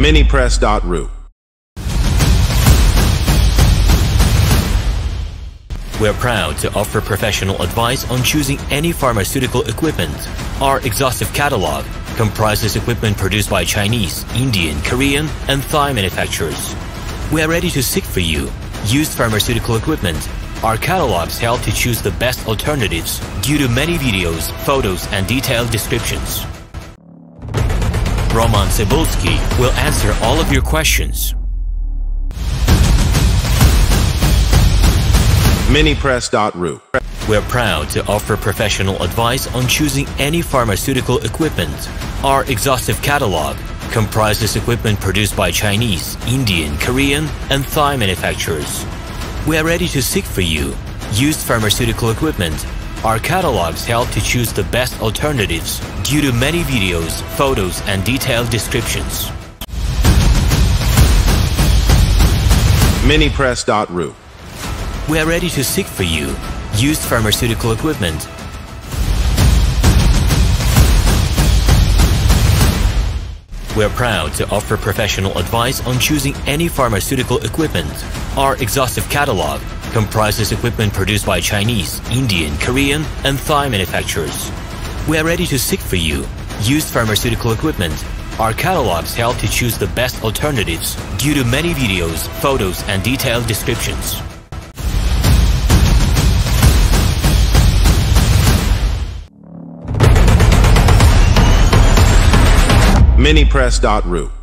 Minipress.ru. We're proud to offer professional advice on choosing any pharmaceutical equipment. Our exhaustive catalog comprises equipment produced by Chinese, Indian, Korean, and Thai manufacturers. We are ready to seek for you used pharmaceutical equipment. Our catalogs help to choose the best alternatives due to many videos, photos, and detailed descriptions. RomanTsibulsky will answer all of your questions. Minipress.ru. We're proud to offer professional advice on choosing any pharmaceutical equipment. Our exhaustive catalog comprises equipment produced by Chinese, Indian, Korean, and Thai manufacturers. We are ready to seek for you used pharmaceutical equipment. Our catalogs help to choose the best alternatives due to many videos, photos, and detailed descriptions. Minipress.ru. We are ready to seek for you used pharmaceutical equipment. We're proud to offer professional advice on choosing any pharmaceutical equipment. Our exhaustive catalog comprises equipment produced by Chinese, Indian, Korean, and Thai manufacturers. We are ready to seek for you used pharmaceutical equipment. Our catalogs help to choose the best alternatives due to many videos, photos, and detailed descriptions. Minipress.ru.